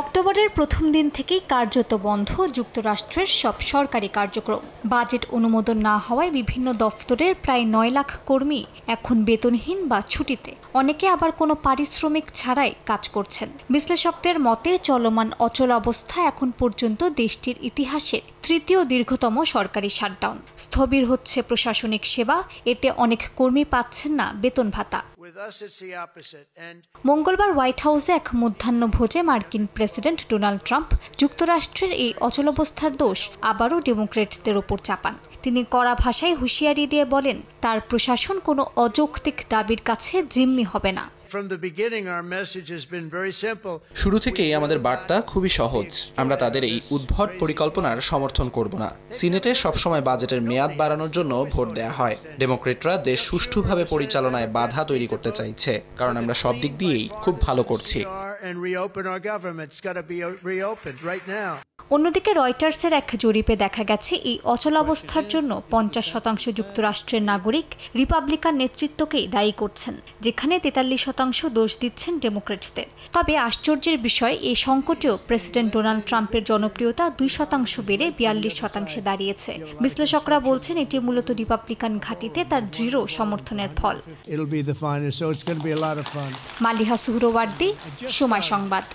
অক্টোবরের প্রথম দিন থেকেই কার্যত বন্ধ যুক্তরাষ্ট্রের সব সরকারি কার্যক্রম। বাজেট অনুমোদন না হওয়ায় বিভিন্ন দফতরের প্রায় ৯ লাখ কর্মী এখন বেতনহীন বা ছুটিতে। অনেকে আবার কোনো পারিশ্রমিক ছাড়াই কাজ করছেন। বিশ্লেষকদের মতে চলমান অচলাবস্থা এখন পর্যন্ত দেশটির ইতিহাসের তৃতীয় দীর্ঘতম সরকারি শাটডাউন। স্থবির হচ্ছে প্রশাসনিক সেবা, এতে অনেক কর্মী পাচ্ছেন না বেতন ভাতা। মঙ্গলবার হোয়াইট হাউসে এক মধ্যাহ্নভোজে মার্কিন প্রেসিডেন্ট ডোনাল্ড ট্রাম্প যুক্তরাষ্ট্রের এই অচলাবস্থার দোষ আবারও ডেমোক্র্যাটদের ওপর চাপান। তিনি কড়া ভাষায় হুঁশিয়ারি দিয়ে বলেন, তার প্রশাসন কোনো অযৌক্তিক দাবির কাছে জিম্মি হবে না। শুরু থেকেই আমাদের বার্তা খুবই সহজ, আমরা তাদের এই উদ্ভট পরিকল্পনার সমর্থন করব না। সিনেটে সবসময় বাজেটের মেয়াদ বাড়ানোর জন্য ভোট দেয়া হয়। ডেমোক্রেটরা দেশ সুষ্ঠুভাবে পরিচালনায় বাধা তৈরি করতে চাইছে, কারণ আমরা সব দিক দিয়েই খুব ভালো করছি। অন্যদিকে রয়টার্সের এক জরিপে দেখা গেছে, এই অচলাবস্থার জন্য 50% যুক্তরাষ্ট্রের নাগরিক রিপাবলিকান নেতৃত্বকেই দায়ী করছেন, যেখানে 43% দোষ দিচ্ছেন ডেমোক্র্যাটসদের। তবে আশ্চর্যের বিষয়, এই সংকটেও প্রেসিডেন্ট ডোনাল্ড ট্রাম্পের জনপ্রিয়তা 2% বেড়ে 42% দাঁড়িয়েছে। বিশ্লেষকরা বলছেন, এটি মূলত রিপাবলিকান ঘাঁটিতে তার দৃঢ় সমর্থনের ফল। মালিহা সুহরওয়ার্দী, সময় সংবাদ।